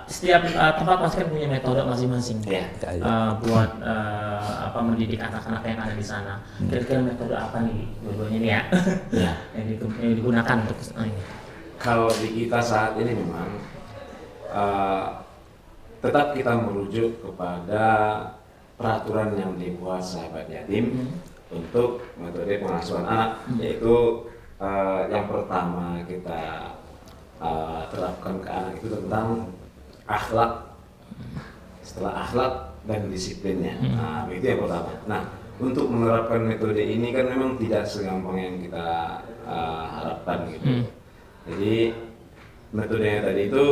Setiap tempat pasti kan punya metode masing-masing buat mendidik anak-anak yang ada di sana. Kira-kira metode apa nih dua-duanya nih ya yang digunakan untuk ini? Kalau di kita saat ini memang tetap kita merujuk kepada peraturan yang dibuat sahabat yatim untuk metode pengasuhan anak, yaitu yang pertama kita terapkan ke anak itu tentang akhlak, setelah akhlak dan disiplinnya. Nah, itu yang pertama. Nah, untuk menerapkan metode ini kan memang tidak segampang yang kita harapkan gitu. Jadi metodenya tadi itu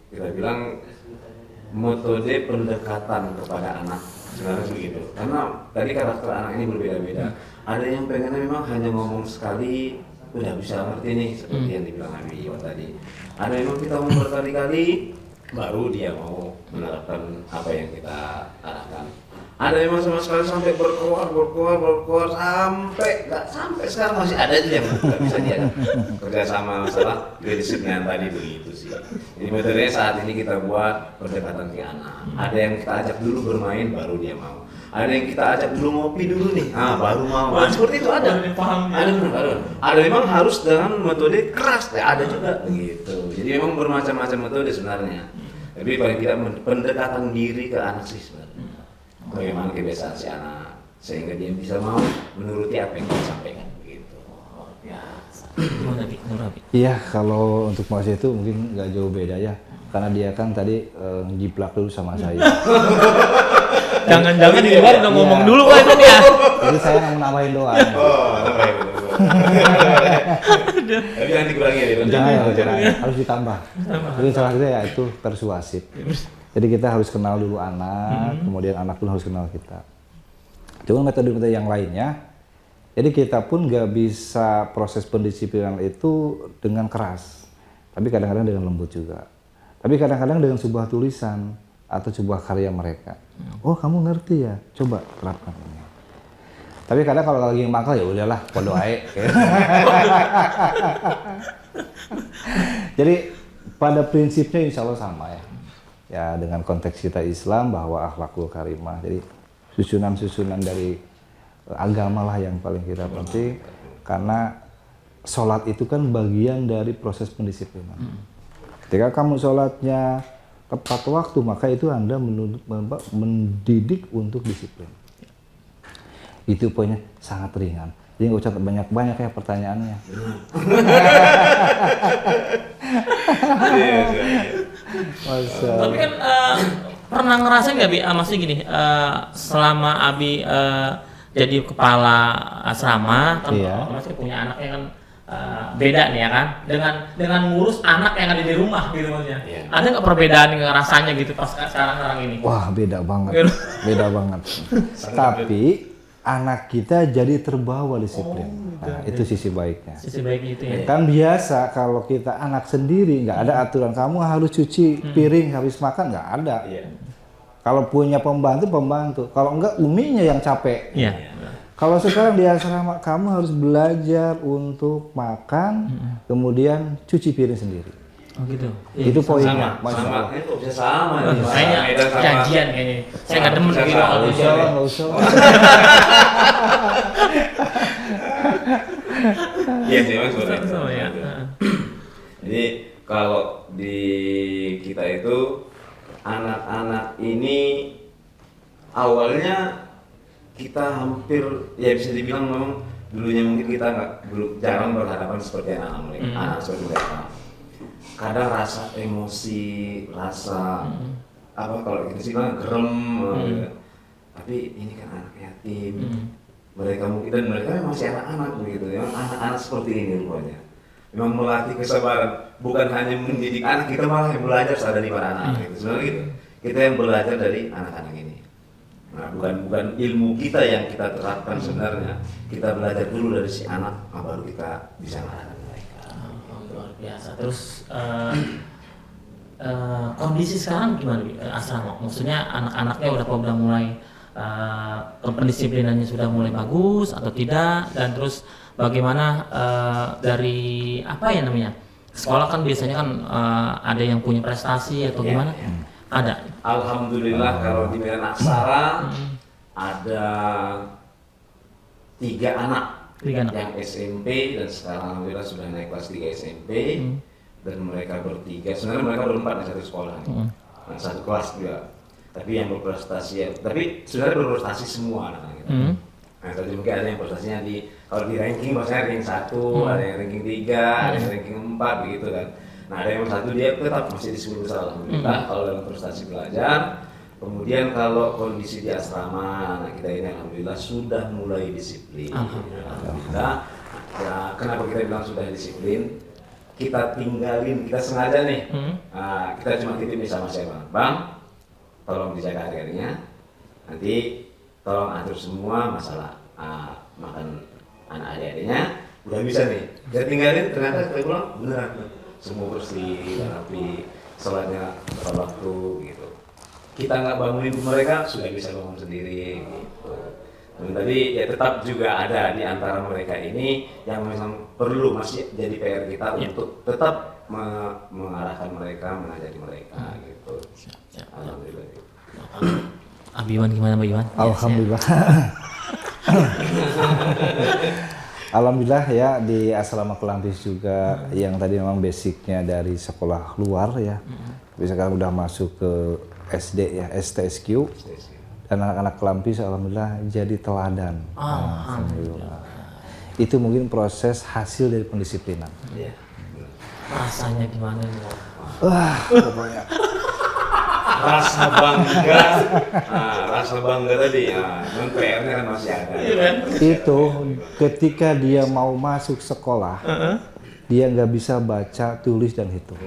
kita bilang metode pendekatan kepada anak, sebenarnya begitu. Karena tadi karakter anak ini berbeda-beda. Ada yang pengennya memang hanya ngomong sekali udah bisa ngerti nih, seperti yang dibilang Nabi Iwan tadi. Ada memang kita ngomong berkali-kali baru dia mau menerapkan apa yang kita arahkan. Ada memang sama sekali sampai berkoar sampai sekarang masih ada aja yang nggak bisa dia kerja sama masalah leadership yang tadi begitu sih. Jadi metodenya saat ini kita buat pendekatan ke anak. Ada yang kita ajak dulu bermain baru dia mau. Ada yang kita ajak dulu ngopi dulu nih, baru mau. Nah, seperti itu ada. Ada memang harus dengan metode keras, ada juga begitu. Jadi memang bermacam-macam metode sebenarnya. Tapi paling tidak pendekatan diri ke anak sih sebenarnya. Bagaimana kebiasaan si anak sehingga dia bisa mau menuruti apa yang kita sampaikan begitu. Iya, kalau untuk Mas itu mungkin nggak jauh beda ya, karena dia kan tadi jiplak dulu sama saya. Jangan-jangan di luar udah ngomong dulu kan ya. Jadi saya nggak mau nambahin doang. Tapi jangan dikurangi ya. Jangan, harus ditambah. Jadi salah satunya ya itu persuasif. Jadi kita harus kenal dulu anak, kemudian anak pun harus kenal kita. Cuma metode-metode yang lainnya, jadi kita pun nggak bisa proses pendisiplinan itu dengan keras, tapi kadang-kadang dengan lembut juga. Tapi kadang-kadang dengan sebuah tulisan atau sebuah karya mereka. Oh, kamu ngerti ya? Coba terapkan ini. Tapi kadang kalau lagi mangkal ya udahlah, podo ae. Jadi pada prinsipnya insya Allah sama ya. Ya dengan konteks kita Islam bahwa akhlakul karimah. Jadi susunan-susunan dari agama lah yang paling kita penting. Karena sholat itu kan bagian dari proses pendisiplinan. Ketika kamu sholatnya tepat waktu, maka itu Anda mendidik untuk disiplin. Itu poinnya sangat ringan. Jadi nggak usah banyak-banyak ya pertanyaannya. Tapi kan pernah ngerasain nggak Bi, maksudnya gini, selama Abi jadi kepala asrama, kan maksudnya punya anak yang kan beda nih ya kan, dengan ngurus anak yang ada di rumah gitu maksudnya. Ada nggak perbedaan yang rasanya gitu pas sekarang ini? Wah beda banget, beda banget. Tapi anak kita jadi terbawa disiplin. Nah, itu sisi baiknya. Sisi baiknya itu ya. Kan biasa kalau kita anak sendiri nggak ada aturan kamu harus cuci piring habis makan, nggak ada. Kalau punya pembantu. Kalau enggak uminya yang capek. Kalau sekarang di asrama kamu harus belajar untuk makan, kemudian cuci piring sendiri. Oh gitu. Itu poinnya. Sama. Itu bisa sama. Kayaknya janjian kayaknya. Saya nggak demen gitu. Nggak usah. Iya sih mas. Jadi kalau di kita itu anak-anak ini awalnya kita hampir ya bisa dibilang memang dulunya mungkin kita jarang berhadapan seperti anak seperti mereka. Kadang rasa emosi, rasa apa kalau kita sih bilang gerem, tapi ini kan anak yatim, mereka mungkin dan mereka memang masih anak-anak begitu ya, anak-anak seperti ini rupanya. Memang melatih kesabaran, bukan hanya mendidik anak, kita malah yang belajar dari para anak itu. Sebenarnya kita yang belajar dari anak-anak ini. Nah, bukan ilmu kita yang kita terapkan sebenarnya, kita belajar dulu dari si anak, baru kita bisa mengarahkan. Luar biasa. Terus kondisi sekarang gimana asrama? Maksudnya anak-anaknya udah mulai pendisiplinannya sudah mulai bagus atau tidak? Dan terus bagaimana dari apa ya namanya sekolah kan biasanya kan ada yang punya prestasi atau gimana? Ada. Alhamdulillah kalau di Medan Aksara ada 3 anak yang SMP dan sekarang alhamdulillah sudah naik kelas 3 SMP dan mereka bertiga, sebenarnya mereka berempat di satu sekolah nih. Nah, satu kelas juga, tapi yang berprestasi ya, tapi sebenarnya berprestasi semua anak-anak gitu. Nah, tadi mungkin ada yang prestasinya kalau di ranking maksudnya ranking 1, ada yang ranking 3, ada yang ranking 4 begitu kan. Nah, ada yang satu dia tetap masih di 10 besar alhamdulillah kalau dalam prestasi belajar. Kemudian kalau kondisi di asrama, nah kita ini alhamdulillah sudah mulai disiplin. Alhamdulillah. Ya, kenapa kita bilang sudah disiplin? Kita tinggalin, kita sengaja nih. Kita cuma titip sama siapa? Bang, tolong dijaga harganya. Nanti tolong atur semua masalah makan anak adik-adiknya. Udah bisa nih. Kita tinggalin, ternyata kita pulang beneran semua bersih, rapi, sholatnya tepat waktu gitu. Kita nggak bangunin mereka, sudah bisa bangun sendiri gitu. Dan tadi ya tetap juga ada di antara mereka ini yang memang perlu masih jadi PR kita untuk tetap mengarahkan mereka, mengajari mereka gitu. Alhamdulillah. Abiwan gimana Mbak Iwan? Alhamdulillah. Alhamdulillah ya di Asrama Kelampis juga yang tadi memang basicnya dari sekolah luar ya. Sekarang udah masuk ke SD ya, STSQ. Dan anak-anak Kelampis alhamdulillah jadi teladan. Alhamdulillah. Itu mungkin proses hasil dari pendisiplinan. Rasanya gimana nih? Pokoknya rasa bangga tadi non PR-nya kan masih ada. itu ketika dia mau masuk sekolah dia nggak bisa baca, tulis dan hitung.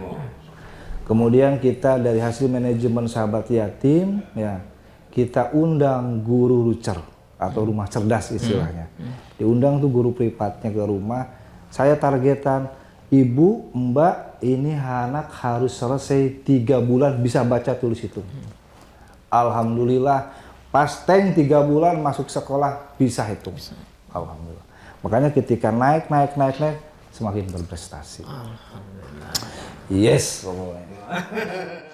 Kemudian kita dari hasil manajemen sahabat yatim ya kita undang guru rucer atau rumah cerdas istilahnya. Diundang tuh guru privatnya ke rumah. Saya targetan ibu, mbak, ini anak harus selesai 3 bulan bisa baca tulis hitung. Alhamdulillah pas 3 bulan masuk sekolah bisa hitung. Alhamdulillah. Makanya ketika naik semakin berprestasi. Alhamdulillah. Yes, pokoknya.